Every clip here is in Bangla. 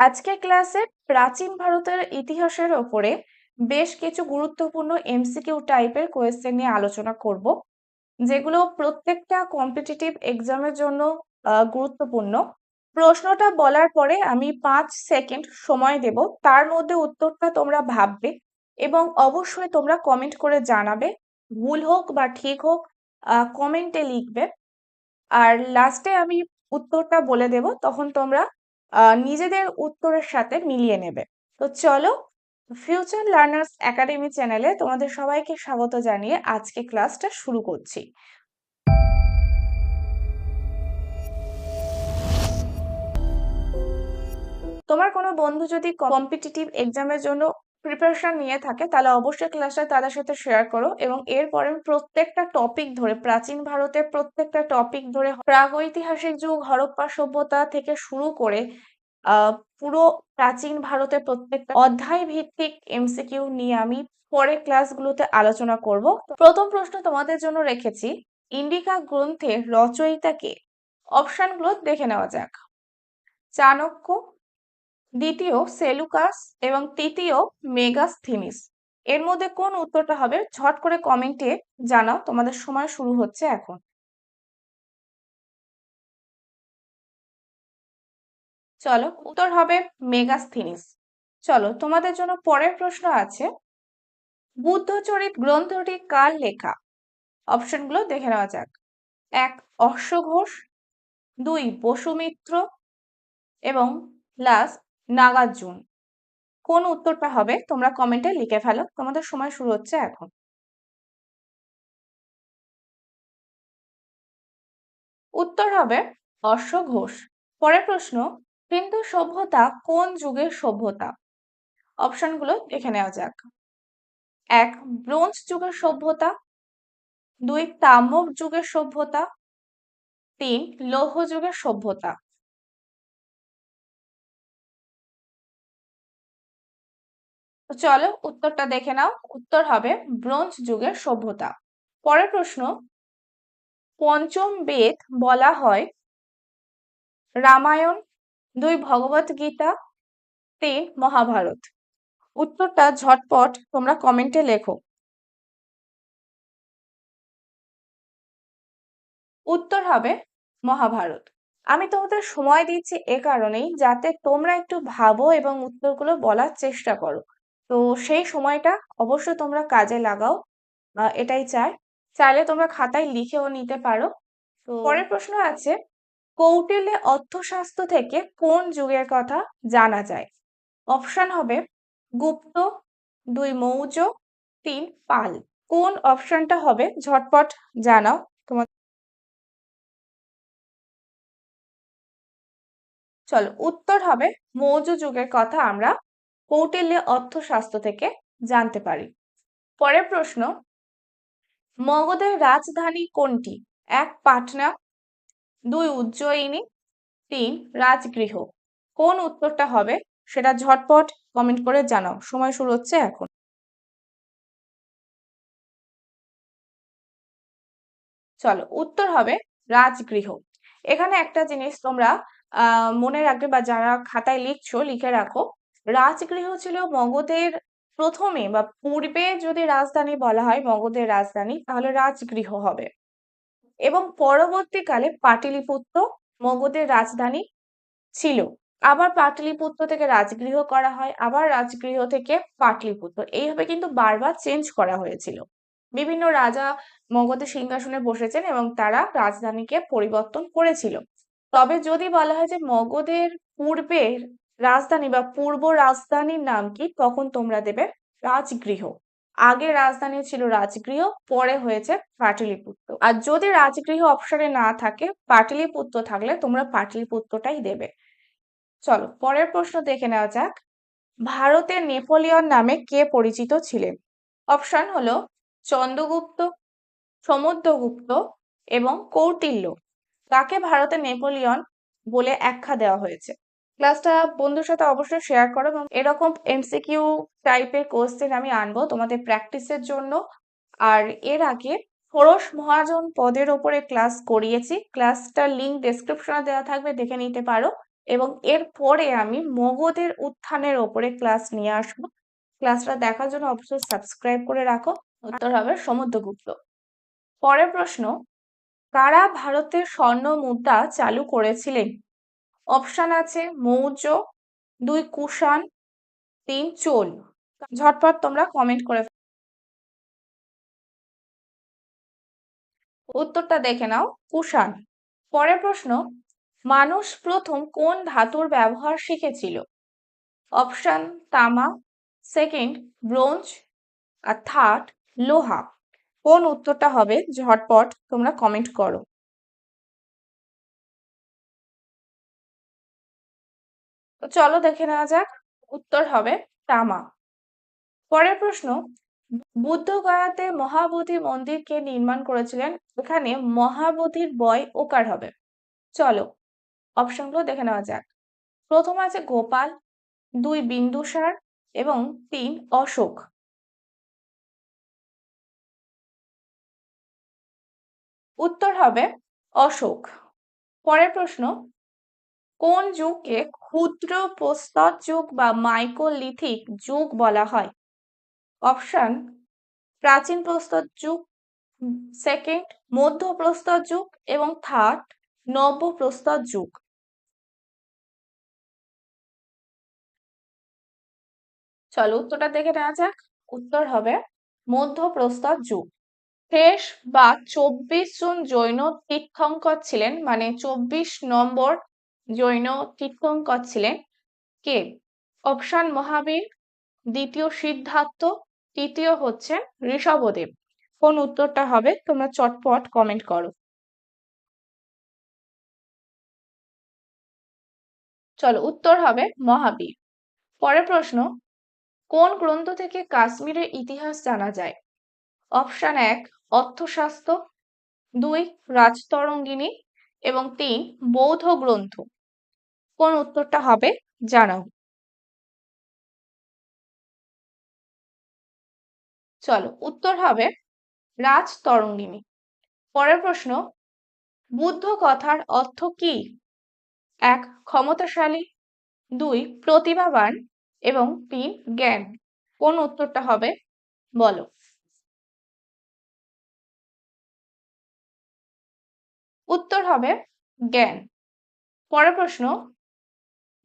আজকের ক্লাসে প্রাচীন ভারতের ইতিহাসের ওপরে বেশ কিছু গুরুত্বপূর্ণ এমসিকিউ টাইপের কোয়েশ্চেন নিয়ে আলোচনা করব, যেগুলো প্রত্যেকটা কম্পিটিটিভ এক্সামের জন্য গুরুত্বপূর্ণ। প্রশ্নটা বলার পরে আমি 5 সেকেন্ড সময় দেব, তার মধ্যে উত্তরটা তোমরা ভাববে এবং অবশ্যই তোমরা কমেন্ট করে জানাবে, ভুল হোক বা ঠিক হোক কমেন্টে লিখবে। আর লাস্টে আমি উত্তরটা বলে দেব, তখন তোমরা নিজেদের উত্তরের সাথে মিলিয়ে নেবে। তো চলো, ফিউচার লার্নার্স একাডেমি চ্যানেলে তোমাদের সবাইকে স্বাগত জানিয়ে আজকে ক্লাসটা শুরু করছি। তোমার কোনো বন্ধু যদি কম্পিটিটিভ এক্সামের জন্য প্রিপারেশন নিয়ে থাকে, তাহলে অবশ্যই ক্লাসটা তাদের সাথে শেয়ার করো এবং এরপরে প্রত্যেকটা টপিক ধরে, প্রাচীন ভারতের প্রত্যেকটা টপিক ধরে, প্রাগৈতিহাসিক যুগ, হরপ্পা সভ্যতা থেকে শুরু করে পুরো প্রাচীন ভারতের প্রত্যেকটা অধ্যায় ভিত্তিক এমসিকিউ নিয়ে আমি পরের ক্লাসগুলোতে আলোচনা করব। প্রথম প্রশ্ন তোমাদের জন্য রেখেছি, ইন্ডিকা গ্রন্থের রচয়িতা কে? অপশনগুলো দেখে নেওয়া যাক। চাণক্য, দ্বিতীয় সেলুকাস এবং তৃতীয় মেগাস্থিনিস। এর মধ্যে কোন উত্তরটা হবে ঝট করে কমেন্টে জানাও, তোমাদের সময় শুরু হচ্ছে এখন। চলো, উত্তর হবে মেগাস্থিনিস। চলো, তোমাদের জন্য পরের প্রশ্ন আছে, বুদ্ধচরিত গ্রন্থটি কার লেখা? অপশনগুলো দেখে নেওয়া যাক। 1 অশ্বঘোষ, 2 বসুমিত্র এবং লাস্ট নাগার্জুন। কোন উত্তরটা হবে তোমরা কমেন্টে লিখে ফেলো, তোমাদের সময় শুরু হচ্ছে এখন। উত্তর হবে অশ্বঘোষ। পরের প্রশ্ন, সিন্ধু সভ্যতা কোন যুগের সভ্যতা? অপশনগুলো দেখে নেওয়া যাক। 1 ব্রোঞ্জ যুগের সভ্যতা, 2 তাম্র যুগের সভ্যতা, 3 লৌহ যুগের সভ্যতা। তো চলো উত্তরটা দেখে নাও, উত্তর হবে ব্রোঞ্জ যুগের সভ্যতা। পরের প্রশ্ন, পঞ্চম বেদ বলা হয়? রামায়ণ, 2 ভগবত গীতা, 3 মহাভারত। উত্তরটা ঝটপট তোমরা কমেন্টে লেখো। উত্তর হবে মহাভারত। আমি তোমাদের সময় দিচ্ছি এ কারণেই, যাতে তোমরা একটু ভাবো এবং উত্তরগুলো বলার চেষ্টা করো। তো সেই সময়টা অবশ্যই তোমরা কাজে লাগাও, এটাই চাইলে তোমরা খাতায় লিখেও নিতে পারো। তো পরের প্রশ্ন আছে, কৌটিল্যের অর্থশাস্ত্র থেকে কোন যুগের কথা জানা যায়? অপশন হবে গুপ্ত, 2 মৌর্য, 3 পাল। কোন অপশনটা হবে ঝটপট জানাও তোমার। চলো, উত্তর হবে মৌর্য যুগের কথা আমরা কৌটিল্যের অর্থশাস্ত্র থেকে জানতে পারি। পরের প্রশ্ন, মগধের রাজধানী কোনটি? 1 পাটনা, 2 উজ্জয়িনী, 3 রাজগৃহ। কোন উত্তরটা হবে সেটা ঝটপট কমেন্ট করে জানাও, সময় শুরু হচ্ছে এখন। চলো, উত্তর হবে রাজগৃহ। এখানে একটা জিনিস তোমরা মনে রাখবে, বা যারা খাতায় লিখছো লিখে রাখো, রাজগৃহ ছিল মগধের প্রথমে বা পূর্বে যদি রাজধানী বলা হয়, মগধের রাজধানী, তাহলে রাজগৃহ হবে। এবং পরবর্তীকালে পাটলিপুত্র মগধের রাজধানী ছিল। আবার পাটলিপুত্র থেকে রাজগৃহ করা হয়, আবার রাজগৃহ থেকে পাটলিপুত্র, এইভাবে কিন্তু বারবার চেঞ্জ করা হয়েছিল। বিভিন্ন রাজা মগধের সিংহাসনে বসেছেন এবং তারা রাজধানীকে পরিবর্তন করেছিল। তবে যদি বলা হয় যে মগধের পূর্বের রাজধানী বা পূর্ব রাজধানীর নাম কি, তখন তোমরা দেবে রাজগৃহ। আগে রাজধানী ছিল রাজগৃহ, পরে হয়েছে পাটলিপুত্র। আর যদি রাজগৃহ অপশনে না থাকে, পাটলিপুত্র থাকলে তোমরা পাটলিপুত্রটাই দেবে। চলো, পরের প্রশ্ন দেখে নেওয়া যাক। ভারতের নেপোলিয়ন নামে কে পরিচিত ছিলেন? অপশন হলো চন্দ্রগুপ্ত, সমুদ্রগুপ্ত এবং কৌটিল্য। কাকে ভারতের নেপোলিয়ন বলে আখ্যা দেওয়া হয়েছে? ক্লাসটা বন্ধুর সাথে অবশ্যই শেয়ার করো, এবং এরকম এমসিকিউ টাইপের কোশ্চেন আমি আনবো তোমাদের প্র্যাকটিসের জন্য। আর এর আগে ষোড়শ মহাজন পদের ওপরে ক্লাস করিয়েছি, ক্লাসটার লিঙ্ক ডেসক্রিপশনে দেওয়া থাকবে, দেখে নিতে পারো। এবং এরপরে আমি মগধের উত্থানের ওপরে ক্লাস নিয়ে আসবো। ক্লাসটা দেখার জন্য অবশ্যই সাবস্ক্রাইব করে রাখো। উত্তর হবে সমুদ্রগুপ্ত। পরের প্রশ্ন, কারা ভারতের স্বর্ণ মুদ্রা চালু করেছিলেন? অপশন আছে মৌর্য, 2 কুষাণ, 3 চোল। ঝটপট তোমরা কমেন্ট করে উত্তরটা দেখে নাও, কুষাণ। পরের প্রশ্ন, মানুষ প্রথম কোন ধাতুর ব্যবহার শিখেছিল? অপশন তামা, সেকেন্ড ব্রোঞ্জ, আর থার্ড লোহা। কোন উত্তরটা হবে ঝটপট তোমরা কমেন্ট করো। তো চলো দেখে নেওয়া যাক, উত্তর হবে তামা। পরের প্রশ্ন, বুদ্ধগয়াতে মহাবোধি মন্দির কে নির্মাণ করেছিলেন? এখানে মহাবোধির বয় ওকার হবে। চলো অপশনগুলো দেখে নেওয়া যাক। প্রথম আছে গোপাল, 2 বিন্দুসার এবং 3 অশোক। উত্তর হবে অশোক। পরের প্রশ্ন, কোন যুগকে ক্ষুদ্র প্রস্তর যুগ বা মাইক্রোলিথিক যুগ বলা হয়? অপশন প্রাচীন প্রস্তর যুগ, সেকেন্ড মধ্য প্রস্তর যুগ এবং থার্ড নব্য প্রস্তর যুগ। চলো উত্তরটা দেখে নেওয়া যাক। উত্তর হবে মধ্য প্রস্তর যুগ। শেষ বা 24 জন জৈন তীর্থঙ্কর ছিলেন, মানে 24 নম্বর জৈন তীর্থঙ্কর ছিলেন কে? অপশন মহাবীর, দ্বিতীয় সিদ্ধার্থ, তৃতীয় হচ্ছে ঋষভদেব। কোন উত্তরটা হবে তোমরা চটপট কমেন্ট করো। চলো উত্তর হবে মহাবীর। পরের প্রশ্ন, কোন গ্রন্থ থেকে কাশ্মীরের ইতিহাস জানা যায়? অপশন 1 অর্থশাস্ত্র, 2 রাজতরঙ্গিনী এবং 3 বৌদ্ধ গ্রন্থ। কোন উত্তরটা হবে জানাও। চলো উত্তর হবে রাজতরঙ্গিনী। পরের প্রশ্ন, বুদ্ধ কথার অর্থ কি? 1 ক্ষমতাশালী, 2 প্রতিভাবান এবং 3 জ্ঞান। কোন উত্তরটা হবে বলো। উত্তর হবে জ্ঞান। পরের প্রশ্ন,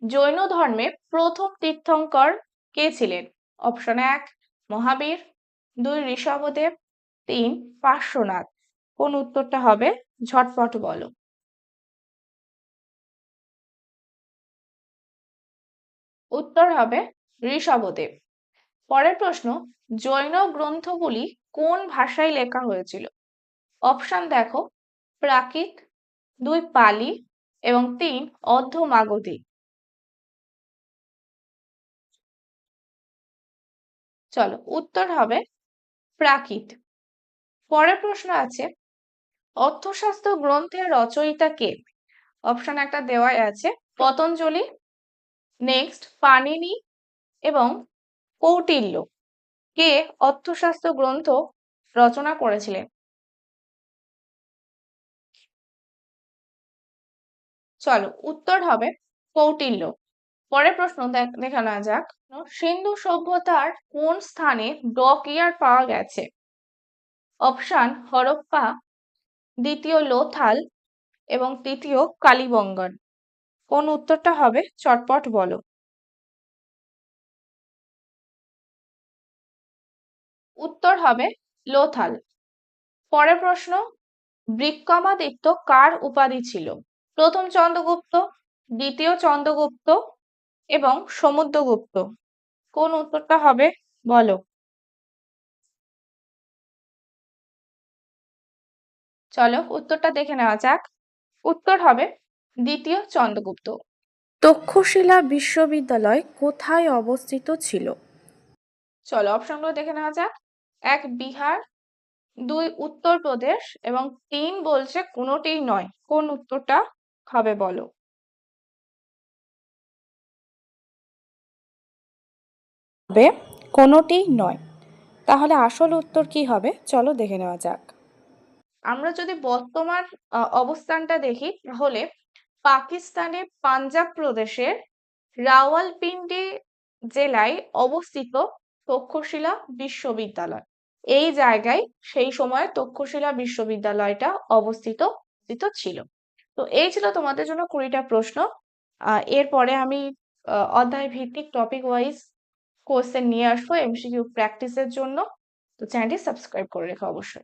জৈন ধর্মে প্রথম তীর্থঙ্কর কে ছিলেন? অপশন 1 মহাবীর, 2 ঋষভদেব, 3 পার্শ্বনাথ। কোন উত্তরটা হবে ঝটপট বলো। উত্তর হবে ঋষভদেব। পরের প্রশ্ন, জৈন গ্রন্থগুলি কোন ভাষায় লেখা হয়েছিল? অপশন দেখো প্রাকৃত, 2 পালি এবং 3 অর্ধমাগধী। চলো উত্তর হবে প্রাকৃত। পরের প্রশ্ন আছে, অর্থশাস্ত্র গ্রন্থের রচয়িতা কে? অপশন একটা দেওয়াই আছে পতঞ্জলি, নেক্সট পাণিনি এবং কৌটিল্য। কে অর্থশাস্ত্র গ্রন্থ রচনা করেছিলেন? চলো উত্তর হবে কৌটিল্য। পরের প্রশ্ন দেখা নেওয়া যাক, সিন্ধু সভ্যতার কোন স্থানে ডক ইয়ার্ড পাওয়া গেছে? অপশন হরপ্পা, দ্বিতীয় লোথাল এবং তৃতীয় কালীবঙ্গন। কোন উত্তরটা হবে চটপট বলো। উত্তর হবে লোথাল। পরের প্রশ্ন, বিক্রমাদিত্য কার উপাধি ছিল? প্রথম চন্দ্রগুপ্ত, দ্বিতীয় চন্দ্রগুপ্ত এবং সমুদ্রগুপ্ত। কোন উত্তরটা হবে বলো। চলো উত্তরটা দেখে নেওয়া যাক। উত্তর হবে দ্বিতীয় চন্দ্রগুপ্ত। তক্ষশিলা বিশ্ববিদ্যালয় কোথায় অবস্থিত ছিল? চলো অপশনগুলো দেখে নেওয়া যাক। 1 বিহার, 2 উত্তরপ্রদেশ এবং 3 বলছে কোনোটিই নয়। কোন উত্তরটা হবে বলো। হবে কোনোটিই নয়। তাহলে আসল উত্তর কি হবে চলো দেখে নেওয়া যাক। আমরা যদি বর্তমান অবস্থানটা দেখি তাহলে পাকিস্তানের পাঞ্জাব প্রদেশের রাওয়ালপিন্ডি জেলায় অবস্থিত তক্ষশিলা বিশ্ববিদ্যালয়। এই জায়গায় সেই সময় তক্ষশিলা বিশ্ববিদ্যালয়টা অবস্থিত ছিল। তো এই ছিল তোমাদের জন্য 20টা প্রশ্ন। এরপরে আমি অধ্যায় ভিত্তিক টপিক ওয়াইজ কোশ্চেন নিয়ে আসবো এমসিকিউ প্র্যাকটিসের জন্য। তো চ্যানেলটি সাবস্ক্রাইব করে রেখো অবশ্যই।